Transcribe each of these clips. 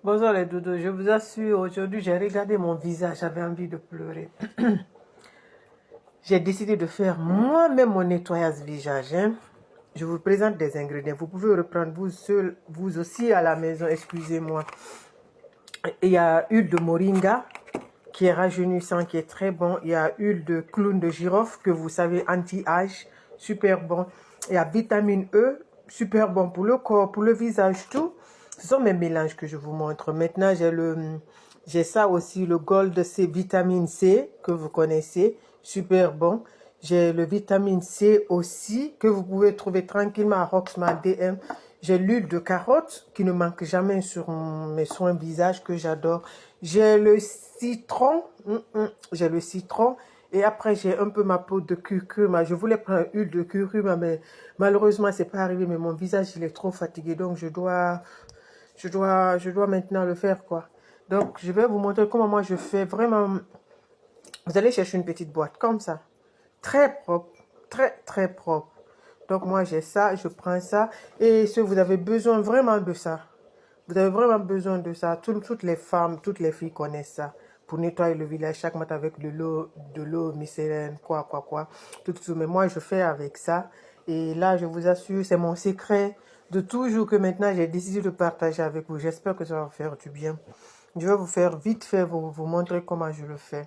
Bonjour les doudous, je vous assure, aujourd'hui j'ai regardé mon visage, j'avais envie de pleurer. J'ai décidé de faire moi-même mon nettoyage visage. Hein. Je vous présente des ingrédients, vous pouvez reprendre vous seul, vous aussi à la maison, excusez-moi. Il y a huile de moringa qui est rajeunissant, qui est très bon. Il y a huile de clown de girofle que vous savez anti-âge, super bon. Il y a vitamine E, super bon pour le corps, pour le visage, tout. Ce sont mes mélanges que je vous montre. Maintenant, j'ai ça aussi, le Gold C, vitamine C, que vous connaissez, super bon. J'ai le vitamine C aussi, que vous pouvez trouver tranquillement à Roxman DM. J'ai l'huile de carotte, qui ne manque jamais sur mes soins visage, que j'adore. J'ai le citron, j'ai le citron. Et après, j'ai un peu ma peau de curcuma. Je voulais prendre une huile de curcuma, mais malheureusement, c'est pas arrivé. Mais mon visage, il est trop fatigué. Donc, je dois maintenant le faire, quoi. Donc, je vais vous montrer comment moi je fais vraiment. Vous allez chercher une petite boîte comme ça. Très propre, très, très propre. Donc, moi, j'ai ça, je prends ça. Et si vous avez besoin vraiment de ça, vous avez vraiment besoin de ça. Toutes les femmes, toutes les filles connaissent ça. Pour nettoyer le village chaque matin avec de l'eau micélienne, quoi. Tout. Mais moi, je fais avec ça. Et là, je vous assure, c'est mon secret de toujours que maintenant, j'ai décidé de partager avec vous. J'espère que ça va vous faire du bien. Je vais vous faire vite fait, vous montrer comment je le fais.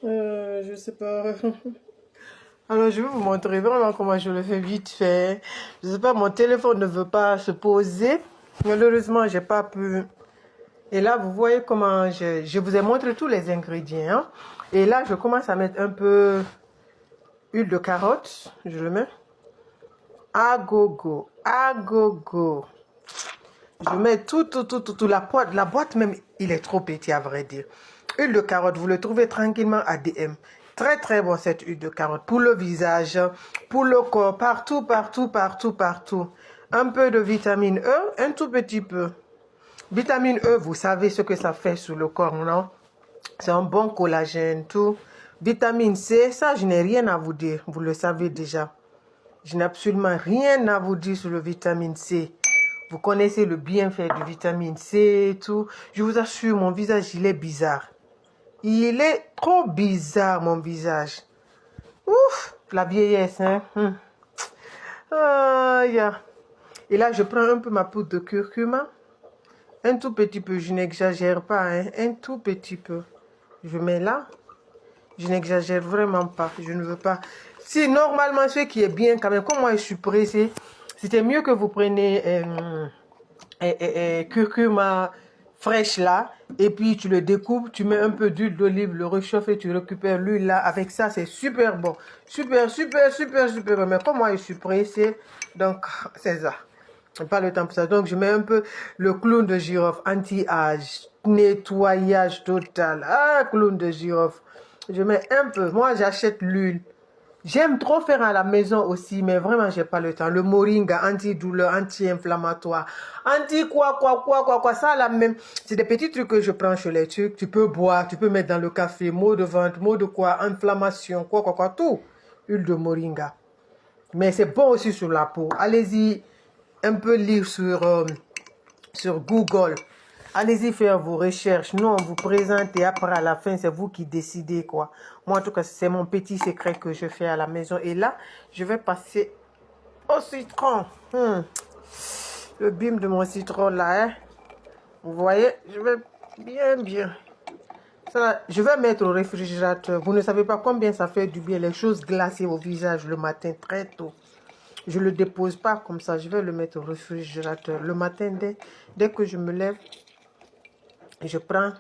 Je sais pas. Alors, je vais vous montrer vraiment comment je le fais vite fait. Je sais pas, mon téléphone ne veut pas se poser. Malheureusement, j'ai pas pu. Et là, vous voyez comment je vous ai montré tous les ingrédients. Hein. Et là, je commence à mettre un peu huile de carotte. Je le mets. À gogo. À gogo. Je mets tout. La boîte même, il est trop petit à vrai dire. Huile de carotte, vous le trouvez tranquillement à DM. Très très bon cette huile de carotte. Pour le visage, pour le corps, partout. Un peu de vitamine E, un tout petit peu. Vitamine E, vous savez ce que ça fait sur le corps, non? C'est un bon collagène, tout. Vitamine C, ça, je n'ai rien à vous dire. Vous le savez déjà. Je n'ai absolument rien à vous dire sur le vitamine C. Vous connaissez le bienfait du vitamine C et tout. Je vous assure, mon visage, il est bizarre. Il est trop bizarre, mon visage. Ouf, la vieillesse, hein. Yeah. Et là, je prends un peu ma poudre de curcuma. Un tout petit peu, je n'exagère pas, hein. Un tout petit peu. Je mets là. Je n'exagère vraiment pas. Je ne veux pas. Si normalement, ce qui est bien quand même, comme moi je suis pressée, c'était mieux que vous preniez curcuma fraîche là, et puis tu le découpes, tu mets un peu d'huile d'olive, le réchauffe et tu récupères l'huile là. Avec ça, c'est super bon. Super bon. Mais comme moi je suis pressée, donc c'est ça. Pas le temps pour ça. Donc, je mets un peu le clown de girofle, anti-âge, nettoyage total. Ah, clown de girofle. Je mets un peu. Moi, j'achète l'huile. J'aime trop faire à la maison aussi, mais vraiment, j'ai pas le temps. Le moringa, anti-douleur, anti-inflammatoire, anti-quoi. Ça, la même. C'est des petits trucs que je prends chez les Turcs. Tu peux boire, tu peux mettre dans le café, maux de ventre, maux de quoi, inflammation, quoi, tout. Huile de moringa. Mais c'est bon aussi sur la peau. Allez-y un peu lire sur Google. Allez-y faire vos recherches. Nous, on vous présente et après, à la fin, c'est vous qui décidez, quoi. Moi, en tout cas, c'est mon petit secret que je fais à la maison. Et là, je vais passer au citron. Le bim de mon citron, là, hein. Vous voyez, je vais bien. Ça, je vais mettre au réfrigérateur. Vous ne savez pas combien ça fait du bien, les choses glacées au visage le matin, très tôt. Je ne le dépose pas comme ça. Je vais le mettre au réfrigérateur. Le matin, dès que je me lève, je prends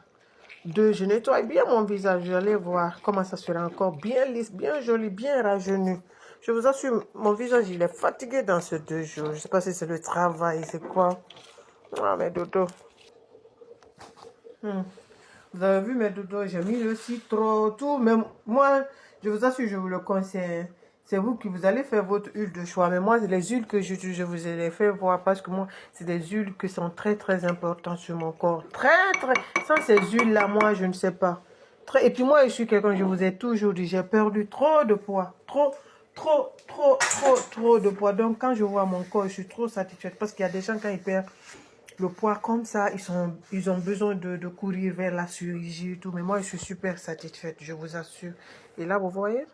je nettoie bien mon visage. Vous allez voir comment ça sera encore bien lisse, bien joli, bien rajeuni. Je vous assure, mon visage, il est fatigué dans ces 2 jours. Je ne sais pas si c'est le travail, c'est quoi. Ah, mes dodos. Vous avez vu mes dodos, j'ai mis le citron, tout. Même moi, je vous assure, je vous le conseille. C'est vous qui vous allez faire votre huile de choix. Mais moi, les huiles que j'utilise, je vous ai fait voir parce que moi, c'est des huiles qui sont très importantes sur mon corps. Sans ces huiles-là, moi, je ne sais pas. Et puis moi, je suis quelqu'un, je vous ai toujours dit, j'ai perdu trop de poids. Trop de poids. Donc, quand je vois mon corps, je suis trop satisfaite. Parce qu'il y a des gens, quand ils perdent le poids comme ça, ils ont besoin de courir vers la chirurgie et tout. Mais moi, je suis super satisfaite, je vous assure. Et là, vous voyez?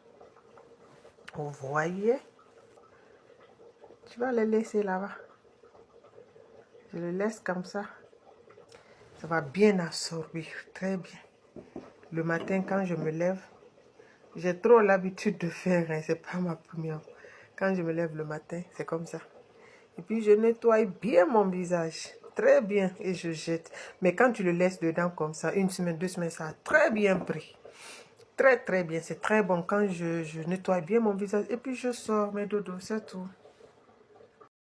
Vous voyez? Tu vas les laisser là-bas. Je le laisse comme ça. Ça va bien absorber. Très bien. Le matin, quand je me lève, j'ai trop l'habitude de faire, hein, c'est pas ma première fois. Quand je me lève le matin, c'est comme ça. Et puis, je nettoie bien mon visage. Très bien. Et je jette. Mais quand tu le laisses dedans comme ça, 1 semaine, 2 semaines, ça a très bien pris. Très bien. C'est très bon quand je nettoie bien mon visage. Et puis, je sors mes dodos, c'est tout.